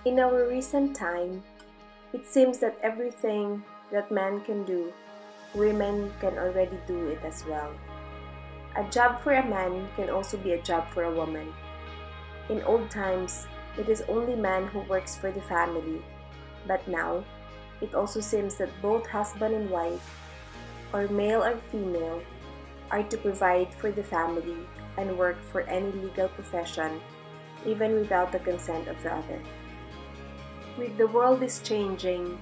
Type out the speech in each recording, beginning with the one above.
In our recent time, it seems that everything that man can do, women can already do it as well. A job for a man can also be a job for a woman. In old times, it is only man who works for the family, but now, it also seems that both husband and wife, or male or female, are to provide for the family and work for any legal profession, even without the consent of the other. With the world is changing,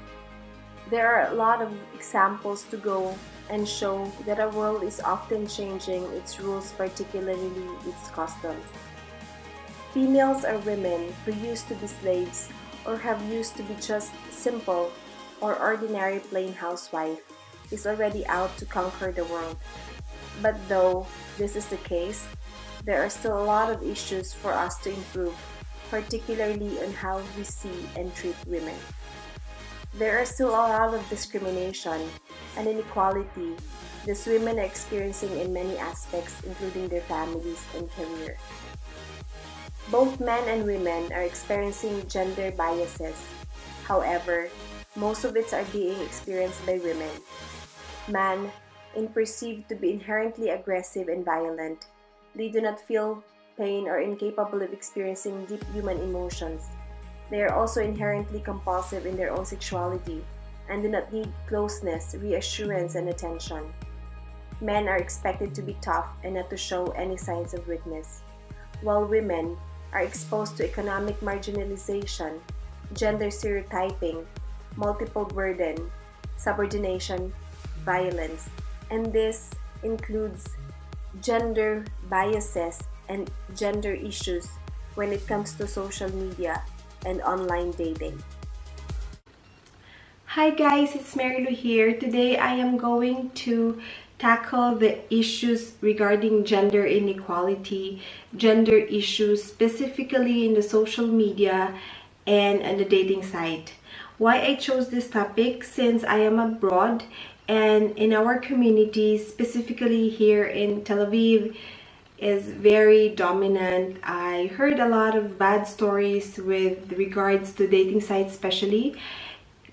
there are a lot of examples to go and show that our world is often changing its rules, particularly its customs. Females or women who used to be slaves or have used to be just simple or ordinary plain housewife is already out to conquer the world. But though this is the case, there are still a lot of issues for us to improve, particularly on how we see and treat women. There are still a lot of discrimination and inequality these women are experiencing in many aspects, including their families and career. Both men and women are experiencing gender biases. However, most of it are being experienced by women. Men, in perceived to be inherently aggressive and violent, they do not feel pain or incapable of experiencing deep human emotions. They are also inherently compulsive in their own sexuality and do not need closeness, reassurance, and attention. Men are expected to be tough and not to show any signs of weakness, while women are exposed to economic marginalization, gender stereotyping, multiple burden, subordination, violence, and this includes gender biases and gender issues when it comes to social media and online dating. Hi guys, it's Mary Lou here. Today I am going to tackle the issues regarding gender inequality, gender issues specifically in the social media and on the dating site. Why I chose this topic, since I am abroad and in our community, specifically here in Tel Aviv, is very dominant. I heard a lot of bad stories with regards to dating sites especially,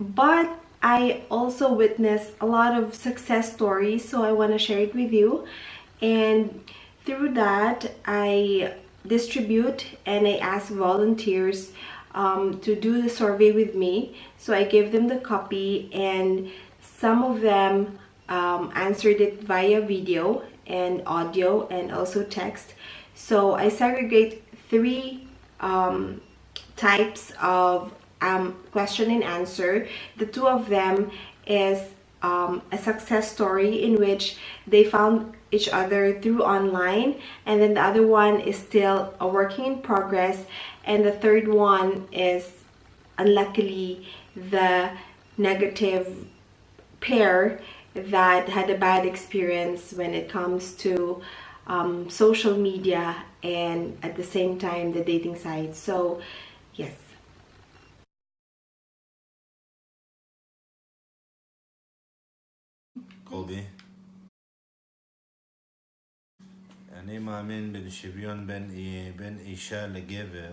but I also witnessed a lot of success stories, so I want to share it with you. And through that, I distribute and I ask volunteers to do the survey with me. So I gave them the copy, and some of them answered it via video and audio and also text. So I segregate three types of question and answer. The two of them is a success story in which they found each other through online, and then the other one is still a working in progress, and the third one is unluckily the negative pair that had a bad experience when it comes to social media and at the same time the dating sites. So yes. קובי, אני מאמין בשוויון בין אישה לגבר,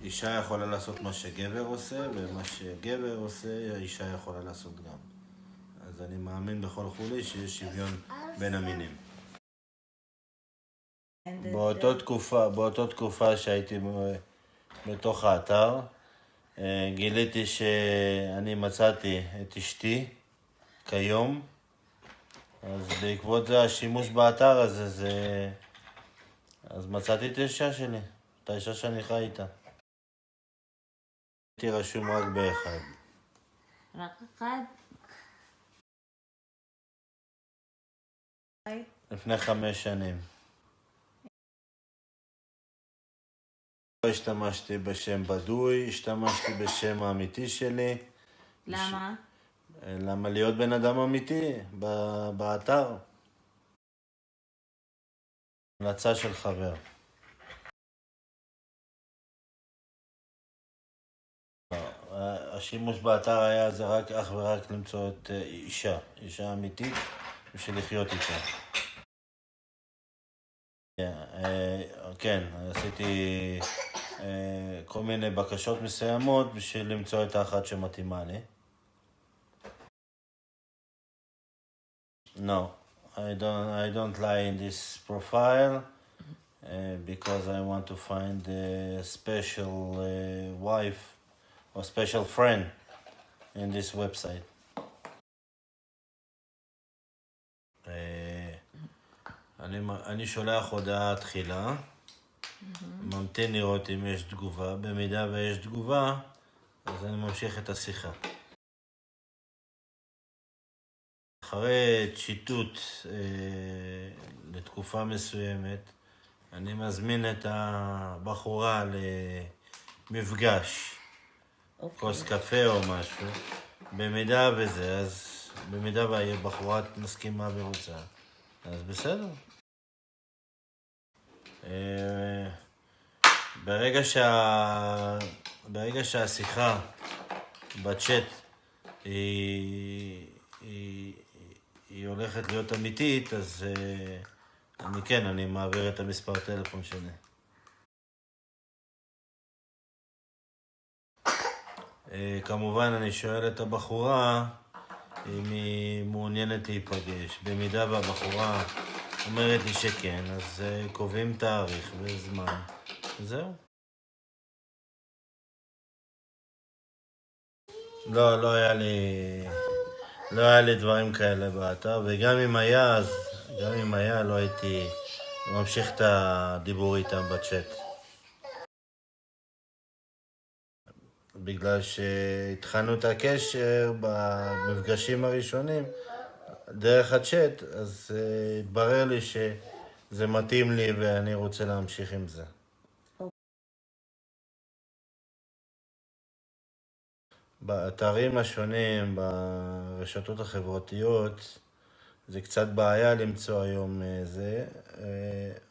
שאישה יכולה לעשות מה שגבר עושה, ומה שגבר עושה, האישה יכולה לעשות גם. אז אני מאמין בכל חולי שיש שוויון בין המינים. באותו תקופה שהייתי בתוך האתר, גיליתי שאני מצאתי את אשתי כיום, אז בעקבות זה השימוש באתר הזה, אז מצאתי את האישה שלי, את האישה שאני חי איתה. הייתי רשום רק באחד. רק אחד? לפני 5 שנים. לא השתמשתי בשם בדוי, השתמשתי בשם האמיתי שלי. למה? למה להיות בן אדם אמיתי באתר? המלצה של חבר. השימוש באתר היה זה רק אך ורק למצוא את אישה אמיתית בשביל לחיות איתה. כן, עשיתי כל מיני בקשות מסוימות בשביל למצוא את האחת שמתאימה לי. No, I don't lie in this profile because I want to find a special wife or special friend in this website. אני שולח הודעה תחילה, ממתין לראות אם יש תגובה, במידה ויש תגובה, אז אני ממשיך את השיחה. אחרי צ'יטוט לתקופה מסוימת, אני מזמין את הבחורה למפגש, כוס קפה או משהו, במידה וזה, אז במידה והבחורה מסכימה ורוצה, אז בסדר. ברגע שהשיחה בצ'אט היא הולכת להיות אמיתית, אז אני מעביר את המספר טלפון שלי. כמובן אני שואל את הבחורה אם היא מעוניינת להיפגש. במידה והבחורה אומרת לי שכן, אז קובעים תאריך וזמן. זהו. לא היה לי דברים כאלה באתר, וגם אם היה, לא הייתי ממשיך את הדיבור איתם בצ'אט. בגלל שהתחלנו את הקשר במפגשים הראשונים דרך הצ'אט, אז התברר לי שזה מתאים לי ואני רוצה להמשיך עם זה. באתרים השונים, ברשתות החברתיות, זה קצת בעיה למצוא היום זה.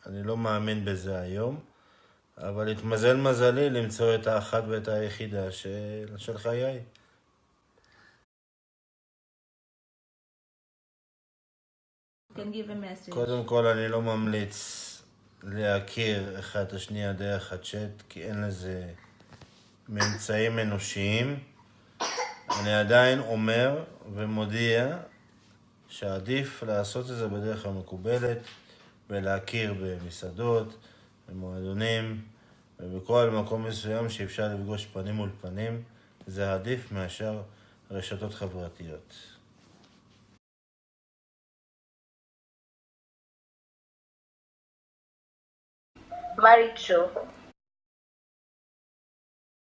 אני לא מאמין בזה היום, אבל התמזל מזלי למצוא את האחת ואת היחידה של חיי. קודם כל אני לא ממליץ להכיר אחד את השנייה דרך הצ'אט, כי אין לזה ממצאים אנושיים. אני עדיין אומר ומודיע שעדיף לעשות את זה בדרך המקובלת, ולהכיר במסעדות, במועדונים, ובכל מקום מסוים שאפשר לפגוש פנים מול פנים. זה עדיף מאשר רשתות חברתיות. Marichu.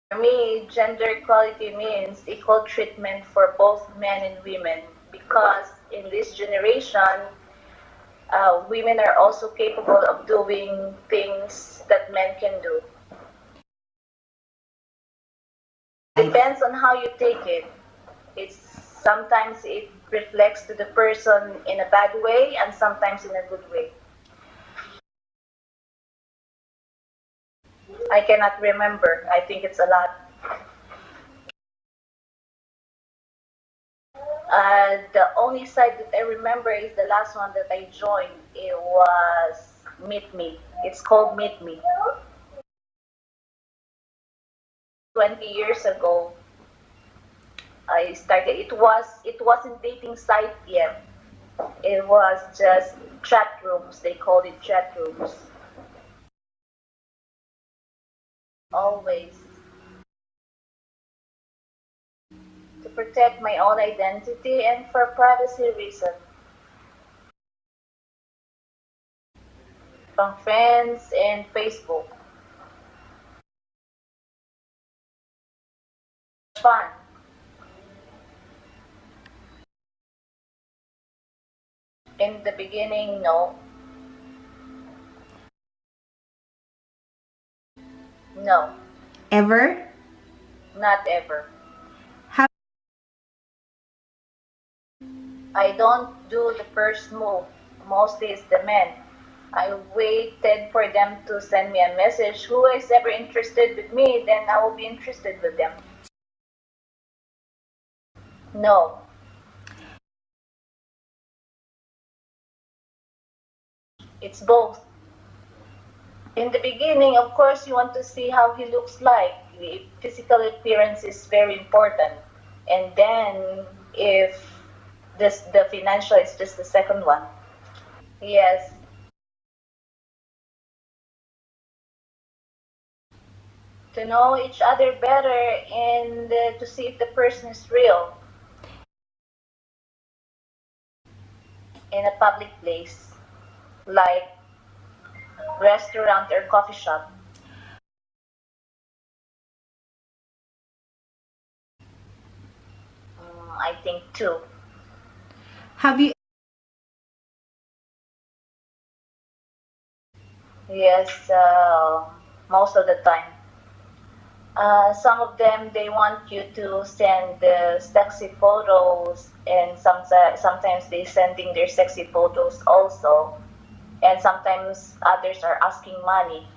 For me, gender equality means equal treatment for both men and women, because in this generation, women are also capable of doing things that men can do. Depends on how you take it. Sometimes it reflects to the person in a bad way and sometimes in a good way. I cannot remember. I think it's a lot. The only site that I remember is the last one that I joined. It was Meet Me. It's called Meet Me. 20 years ago, I started. It wasn't dating site yet. It was just chat rooms. They called it chat rooms. Always. To protect my own identity and for privacy reasons. From friends and Facebook. Fun. In the beginning, no. No. Ever? Not ever. How? I don't do the first move. Mostly it's the men. I waited for them to send me a message. Who is ever interested with me, then I will be interested with them. No. It's both. In the beginning, of course, you want to see how he looks like. The physical appearance is very important. And then, if the financial is just the second one. Yes. To know each other better and to see if the person is real in a public place, like restaurant or coffee shop. I think two. Have you Yes, most of the time. Some of them they want you to send the sexy photos, and sometimes they sending their sexy photos also, and sometimes others are asking money.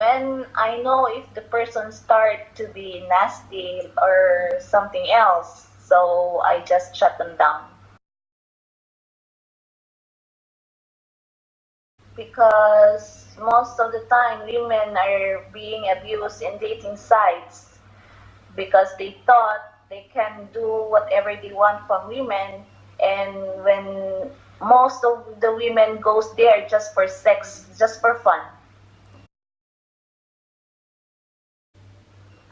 When I know if the person start to be nasty or something else, so I just shut them down. Because most of the time women are being abused in dating sites because they thought they can do whatever they want from women, and when most of the women goes there just for sex, just for fun.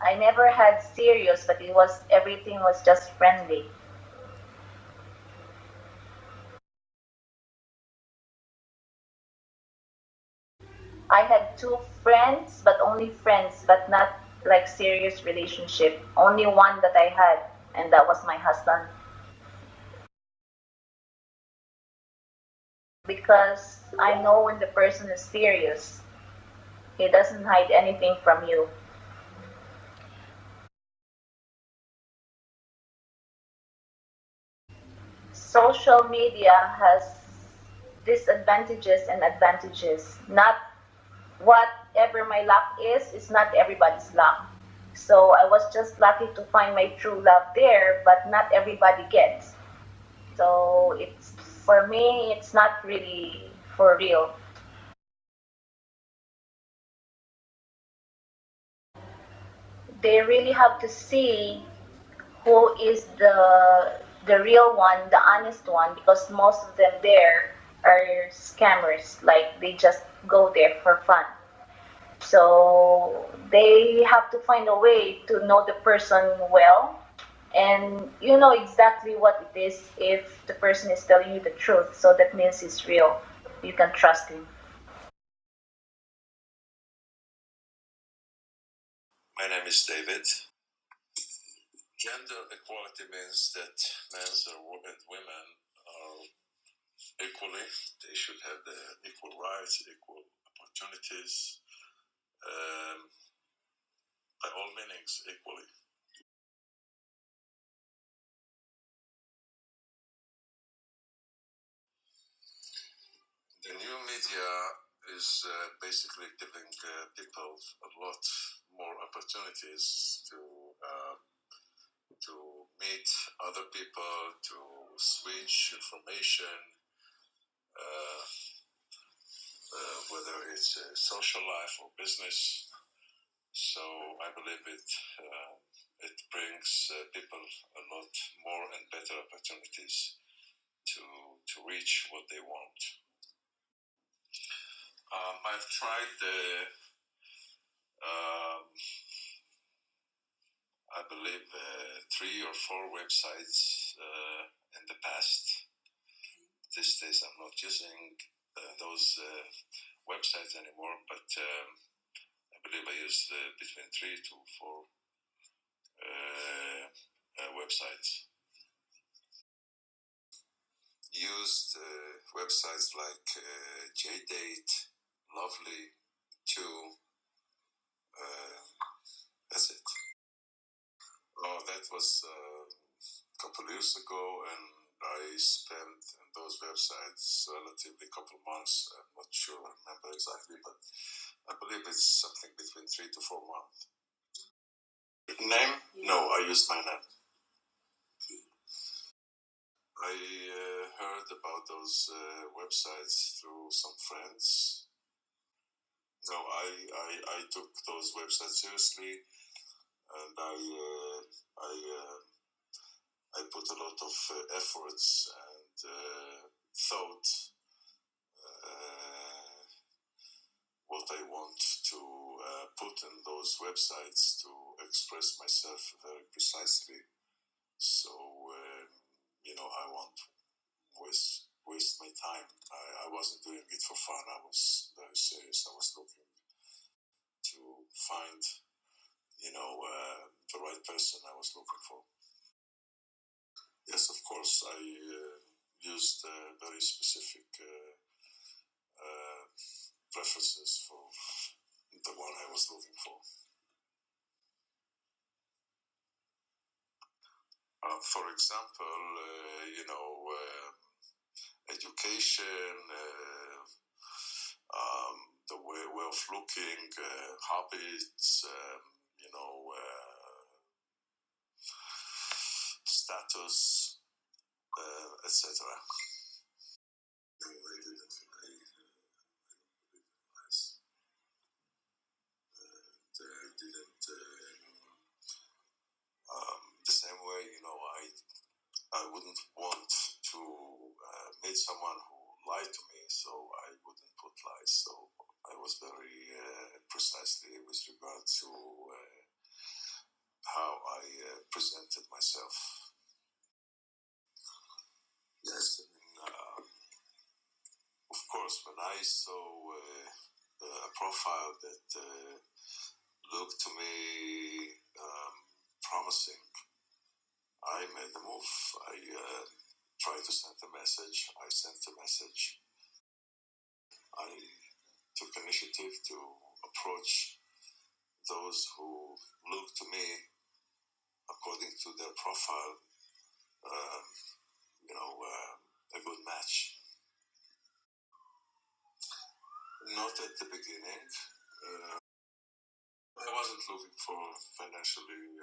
I never had serious, but it was everything was just friendly. I had two friends, but only friends, but not like serious relationship. Only one that I had, and that was my husband. Because I know when the person is serious, he doesn't hide anything from you. Social media has disadvantages and advantages. Not whatever my luck is not everybody's luck. So I was just lucky to find my true love there, but not everybody gets. So it's for me, it's not really for real. They really have to see who is the real one, the honest one, because most of them there are scammers. Like they just go there for fun. So they have to find a way to know the person well, and you know exactly what it is if the person is telling you the truth. So that means it's real. You can trust him. My name is David. Gender equality means that men and women are equally. They should have the equal rights, equal opportunities, by all meanings, equally. The new media is basically giving people a lot more opportunities to meet other people, to switch information, uh, whether it's social life or business. So I believe it brings people a lot more and better opportunities to reach what they want. I've tried um, I believe 3 or 4 websites in the past. These days I'm not using those websites anymore, but I believe I used between 3 to 4 websites. Used websites like JDate, Lovely, Two. That's it. Oh, that was a couple of years ago, and I spent in those websites relatively a couple of months. I'm not sure I remember exactly, but I believe it's something between 3 to 4 months. Name? No, I used my name. I heard about those websites through some friends. No, I took those websites seriously, and I put a lot of efforts and thought what I want to put in those websites to express myself very precisely. So, I won't waste my time. I wasn't doing it for fun. I was very serious. I was looking to find, the right person I was looking for. Yes, of course, I used very specific preferences for the one I was looking for. For example, education, the way of looking, habits, status, etc. No, I didn't. I didn't realize. I didn't. The same way, I wouldn't want to meet someone who lied to me, so I wouldn't put lies. So I was very precisely with regard to how I presented myself. Yes, I mean, of course, when I saw a profile that looked to me promising, I made a move. I tried to send a message. I sent a message. I took initiative to approach those who looked to me according to their profile, um, a good match. Not at the beginning. I wasn't looking for financially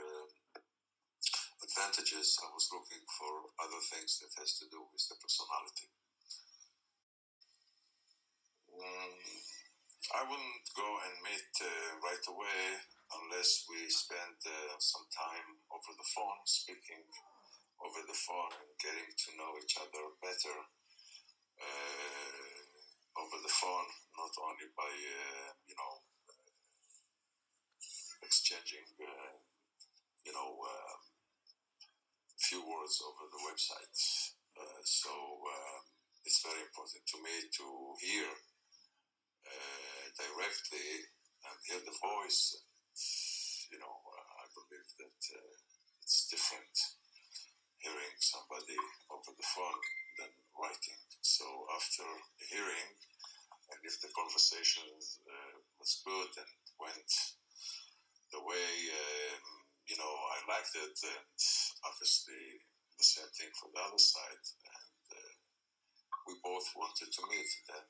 advantages. I was looking for other things that has to do with the personality. I wouldn't go and meet right away unless we spend some time over the phone, speaking over the phone and getting to know each other better over the phone, not only by, exchanging, few words over the website. So it's very important to me to hear directly and hear the voice. I believe that it's different hearing somebody over the phone than writing. So after hearing, and if the conversation was good and went the way I liked it, and obviously the same thing for the other side, and we both wanted to meet, then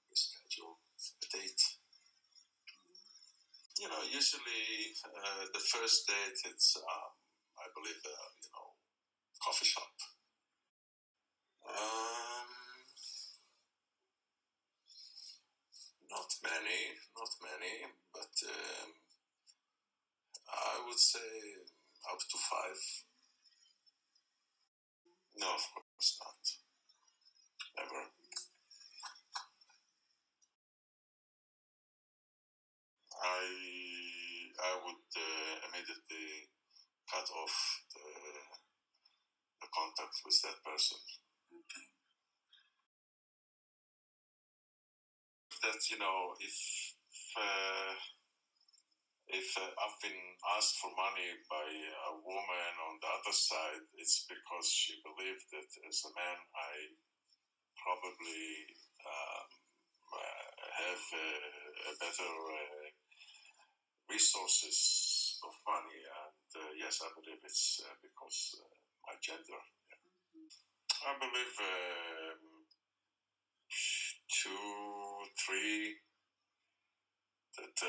we scheduled a date. Usually the first date, it's I believe coffee shop. Not many, but I would say up to 5. No, of course not. Never. I would immediately cut off the contact with that person. That if I've been asked for money by a woman on the other side, it's because she believed that as a man I probably have a better resources of money, and yes, I believe it's because my gender. Yeah. I believe 2, 3 that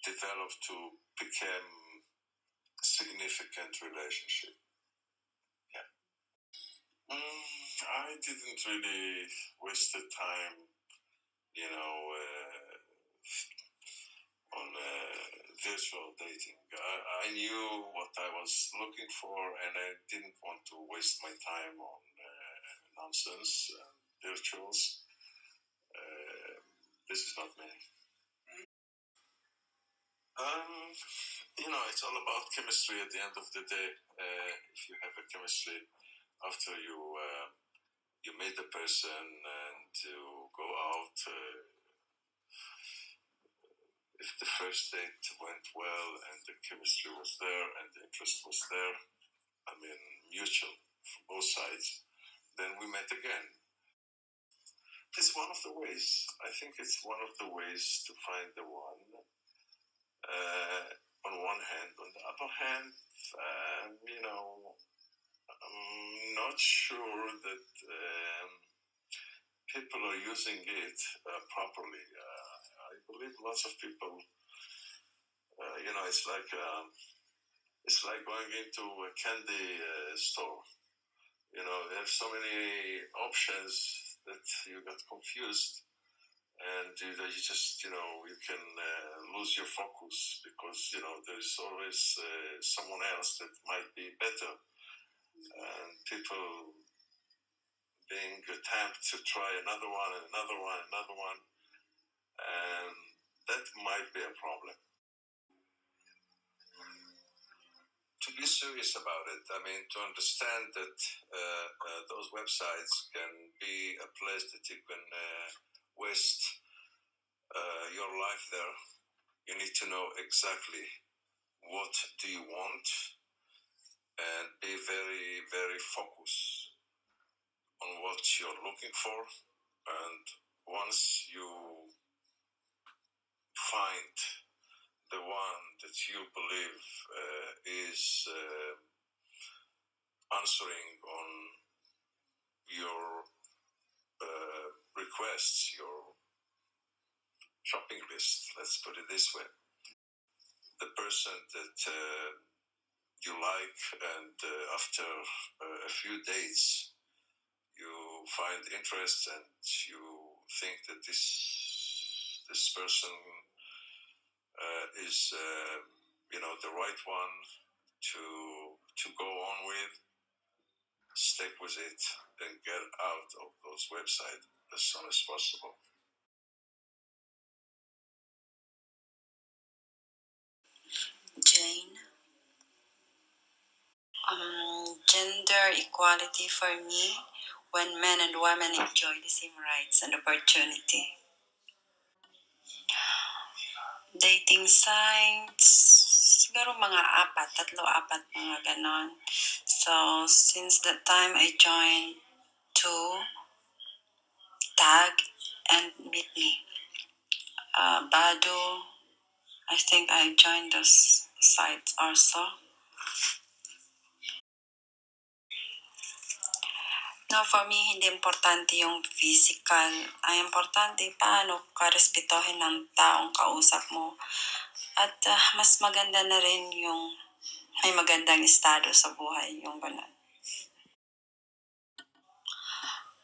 developed to become significant relationship. Yeah. I didn't really waste the time, on virtual dating. I knew what I was looking for, and I didn't want to waste my time on nonsense and virtuals. This is not me. It's all about chemistry at the end of the day. If you have a chemistry after you meet the person and you go out, if the first date went well and the chemistry was there and the interest was there, mutual from both sides, then we met again. It's one of the ways. I think it's one of the ways to find the one. On one hand. On the other hand, I'm not sure that people are using it properly. I believe lots of people, it's like going into a candy store. There's so many options that you got confused, and you just you can lose your focus because there's always someone else that might be better, and people being tempted to try another one and another one, and that might be a problem. To be serious about it, to understand that those websites can be a place that you can waste your life there, you need to know exactly what do you want and be very, very focused on what you're looking for. And once you find the one that you believe is answering on your requests, your shopping list, let's put it this way, the person that you like, and after a few dates you find interest and you think that this person is the right one to go on with, stick with it and get out of those websites as soon as possible. Jane. Gender equality for me, when men and women enjoy the same rights and opportunity. Dating sites, siguro mga tatlo-apat, mga ganon. So, since that time, I joined to Tag and Meet Me. Badu, I think I joined those sites also. No, for me, hindi importante yung physical. Ay importante paano ka-respetohin ng taong kausap mo. At mas maganda na rin yung may magandang estado sa buhay, yung gano'n.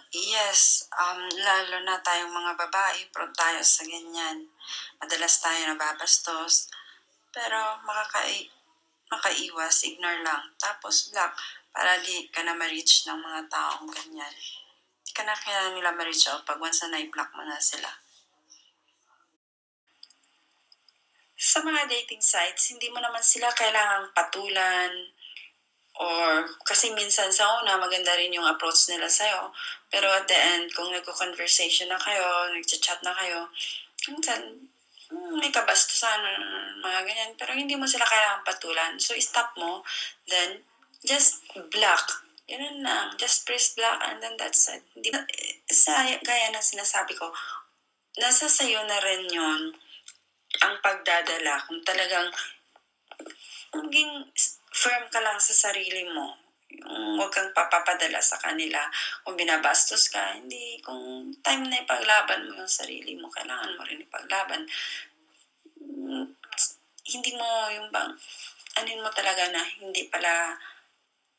Yes, lalo na tayong mga babae, prone tayo sa ganyan. Madalas tayo nababastos, pero makaiwas, ignore lang. Tapos block, para di ka na ma-reach ng mga taong ganyan. Di ka na kaya nila ma-reach out pag once na i-block mo na sila. Sa mga dating sites, hindi mo naman sila kailangang patulan, or kasi minsan sa una maganda rin yung approach nila sa'yo, pero at the end kung nagko-conversation na kayo, nagchat na kayo, minsan may kabastusan, mga ganyan, pero hindi mo sila kailangang patulan. So stop mo, then just block. Yun lang, just press block and then that's it. Hindi, gaya ng sinasabi ko, nasa sayo na rin yun ang pagdadala. Kung talagang maging firm ka lang sa sarili mo, huwag kang papapadala sa kanila. Kung binabastos ka, hindi, kung time na ipaglaban mo yung sarili mo, kailangan mo rin ipaglaban. Hindi mo yung bang anin mo talaga na hindi pala,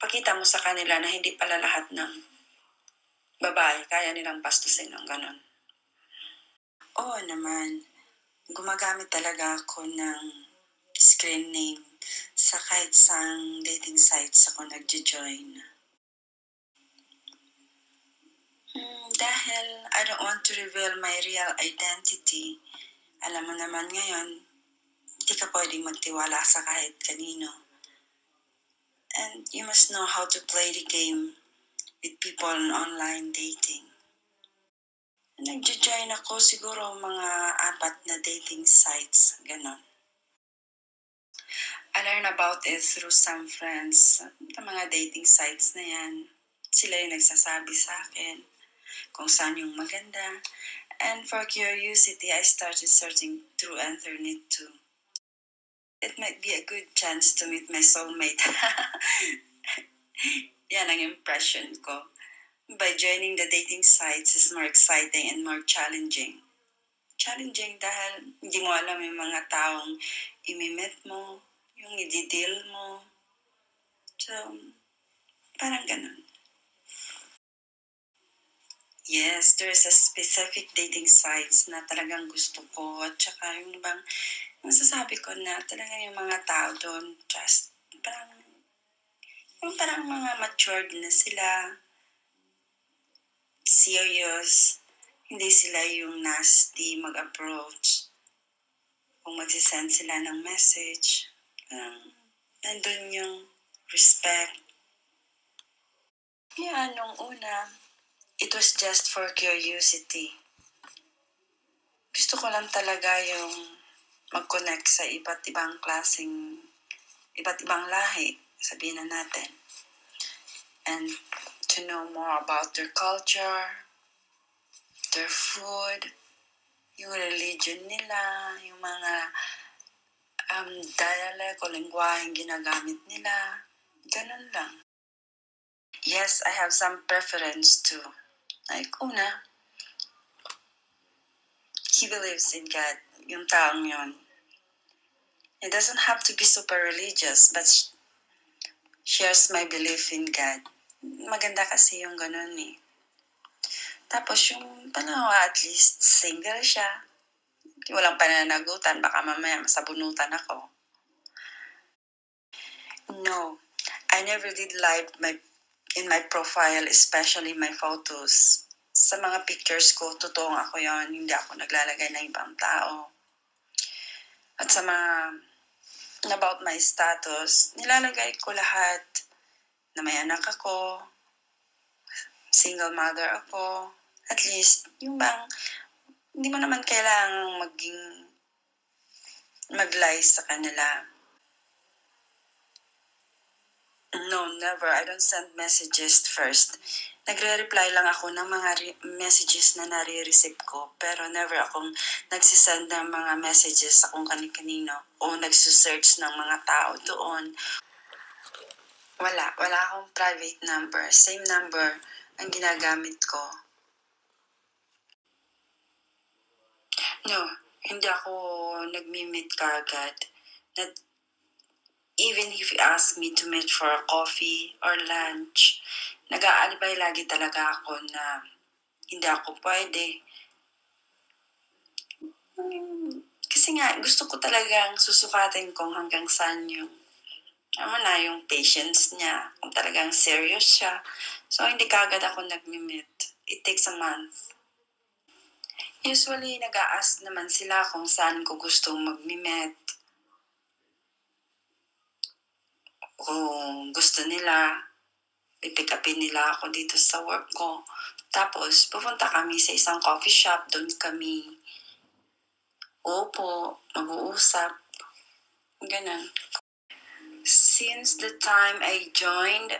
pakita mo sa kanila na hindi pala lahat ng babae kaya nilang bastusin ng ganon. Oo naman, gumagamit talaga ako ng screen name sa kahit saang dating sites ako nagjo-join. Dahil I don't want to reveal my real identity. Alam mo naman ngayon, hindi ka pwedeng magtiwala sa kahit kanino. And you must know how to play the game with people on online dating. Nagjo-join ako siguro mga 4 na dating sites, ganon. I learned about it through some friends. Sa mga dating sites na yan, sila yung nagsasabi sa akin kung saan yung maganda. And for curiosity, I started searching through internet too. It might be a good chance to meet my soulmate. Yan ang impression ko. By joining the dating sites is more exciting and more challenging. Challenging dahil hindi mo alam yung mga taong imi-meet mo, yung i-deal mo. So, parang ganun. Yes, there's a specific dating sites na talagang gusto ko. At saka yung bang, masasabi ko na talagang yung mga tao doon, just parang mga matured na sila, serious, hindi sila yung nasty mag-approach. Kung magsisend sila ng message, nandun yung respect. Yeah, nung una, it was just for curiosity. Gusto ko lang talaga yung mag-connect sa iba't ibang lahi, sabihin na natin. And to know more about their culture, their food, yung religion nila, yung mga dialect o lengguaheng ginagamit nila. Ganun lang. Yes, I have some preference too. Like, una, he believes in God, yung taong yun. It doesn't have to be super religious, but shares my belief in God. Maganda kasi yung ganun eh. Tapos yung at least single siya. Walang pananagutan, baka mamaya masabunutan ako. No, I never did live in my profile, especially my photos. Sa mga pictures ko, totoong ako yon, hindi ako naglalagay ng ibang tao. At sa mga about my status, nilalagay ko lahat na may anak ako, single mother ako, at least, yung bang, hindi mo naman kailangang mag-lie sa kanila. No, never. I don't send messages first. Nagre-reply lang ako ng mga messages na nare-receive ko, pero never akong nagsisend ng mga messages sa kung kanino o nagsusearch ng mga tao doon. Wala akong private number. Same number ang ginagamit ko. No, hindi ako nag-meet kaagad. Even if you ask me to meet for a coffee or lunch, nag-aalibay lagi talaga ako na hindi ako pwede. Kasi nga, gusto ko talagang susukatin kung hanggang saan yung patience niya, kung talagang serious siya. So, hindi kaagad ako nag-meet. It takes a month. Usually, nag-a-ask naman sila kung saan ko gustong mag-meet. Kung gusto nila, i-pick upin nila ako dito sa work ko. Tapos, pupunta kami sa isang coffee shop. Doon kami mag-uusap. Ganun. Since the time I joined,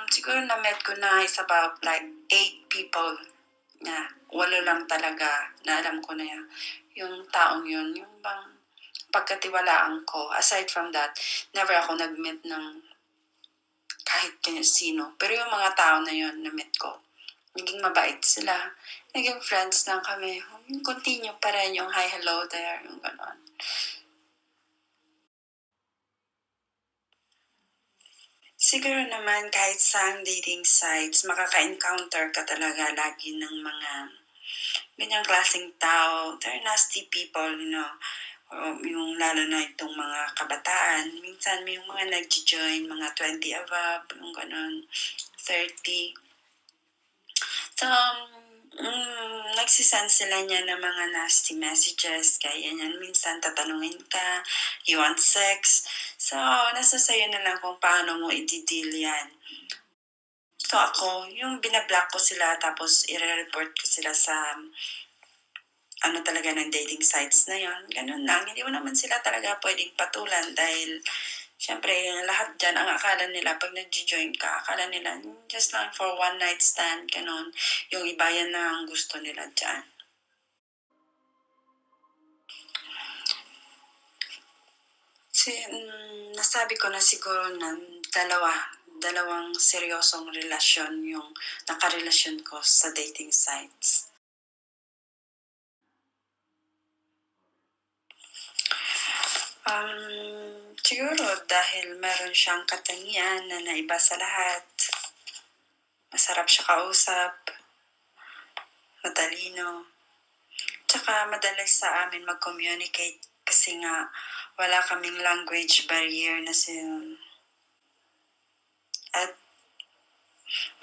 siguro na-met ko na is about like 8 people. 8 lang talaga na alam ko na yan. Yung taong yun, yung bang pagkatiwalaan ko. Aside from that, never ako nag-meet ng kahit sino. Pero yung mga tao na yun, na-meet ko, naging mabait sila. Naging friends lang kami. Continue pa rin yung hi, hello there, yung gano'n. Siguro naman kahit sa dating sites, makaka-encounter ka talaga lagi ng mga ganyang klaseng tao. They're nasty people, you know. Yung lalo na itong mga kabataan. Minsan may yung mga nag-join, mga 20 above, yung ganun, 30. So, nagsisend sila niya ng mga nasty messages. Kaya yan, minsan tatanungin ka, you want sex? So, nasa sayo na lang kung paano mo i-deal yan. So, ako, yung binablock ko sila tapos i-report ko sila sa ano talaga ng dating sites na yon. Ganun lang. Hindi mo naman sila talaga pwedeng patulan dahil syempre, lahat dyan, ang akala nila, pag nag-join ka, akala nila, just lang for one night stand, ganun. Yung iba yan na ang gusto nila dyan. Nasabi ko na siguro na dalawang seryosong relasyon yung nakarelasyon ko sa dating sites. Siguro dahil meron siyang katangian na naiba sa lahat. Masarap siya kausap, matalino. Tsaka madalas sa amin mag-communicate kasi nga wala kaming language barrier na at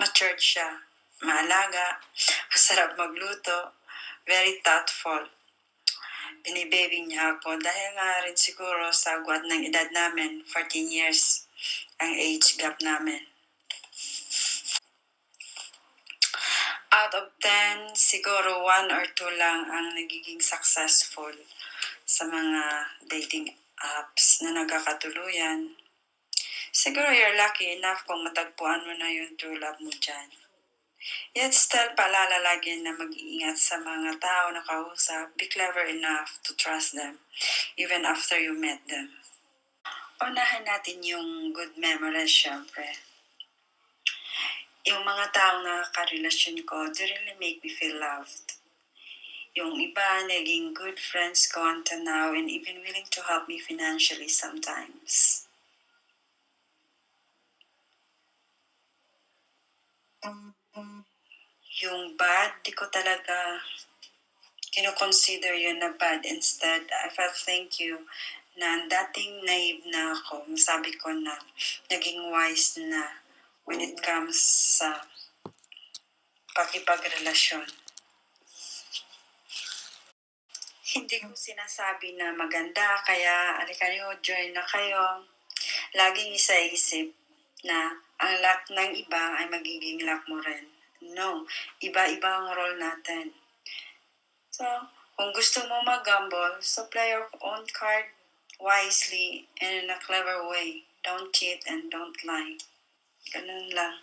matured siya, maalaga, masarap magluto, very thoughtful. Binibaby niya ako dahil nga rin siguro sa agwat ng edad namin, 14 years ang age gap namin. Out of 10, siguro 1 or 2 lang ang nagiging successful sa mga dating apps na nagkakatuluyan. Siguro you're lucky enough kung matagpuan mo na yung true love mo dyan. Yet still, paalala lagi na mag-iingat sa mga tao na kausap. Be clever enough to trust them, even after you met them. Unahin natin yung good memories, syempre. Yung mga taong nakakarelasyon ko, they really make me feel loved. Yung iba, naging good friends ko until now and even willing to help me financially sometimes. Yung bad, di ko talaga kino-consider yun na bad. Instead, I felt thank you na dating naive na ako. Sabi ko na naging wise na when it comes sa pakipagrelasyon. Hindi ko sinasabi na maganda, kaya alika niyo, join na kayo. Laging isa-isip na ang luck ng iba ay magiging luck mo rin. No, iba-iba ang role natin. So, kung gusto mo mag-gamble, so play your own card wisely and in a clever way. Don't cheat and don't lie. Ganun lang.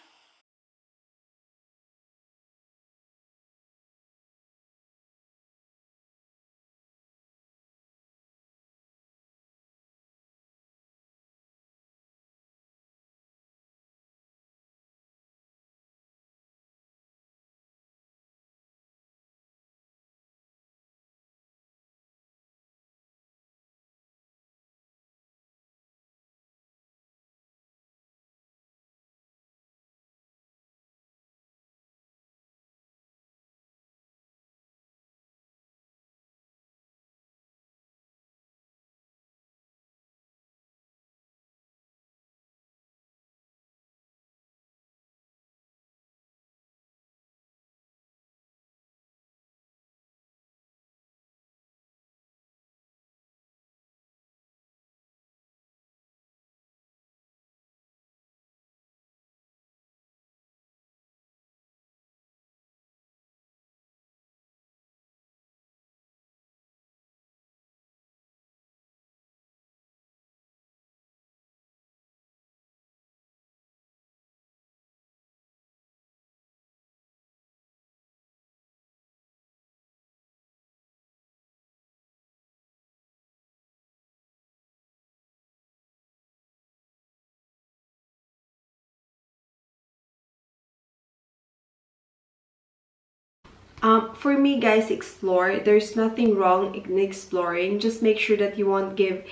For me, guys, explore. There's nothing wrong in exploring. Just make sure that you won't give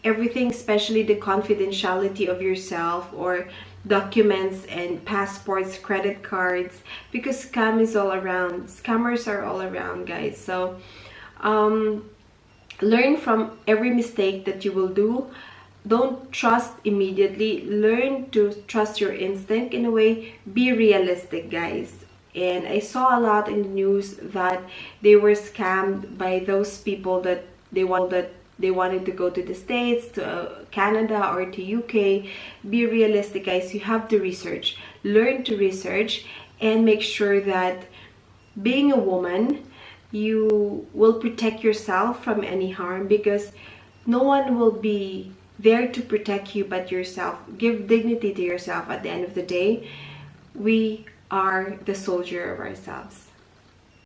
everything, especially the confidentiality of yourself, or documents and passports, credit cards, because scam is all around. Scammers are all around, guys. So learn from every mistake that you will do. Don't trust immediately. Learn to trust your instinct in a way. Be realistic, guys. And I saw a lot in the news that they were scammed by those people that they wanted to go to the States, to Canada, or to UK. Be realistic, guys. You have to research. Learn to research and make sure that being a woman, you will protect yourself from any harm, because no one will be there to protect you but yourself. Give dignity to yourself. At the end of the day, we are the soldier of ourselves.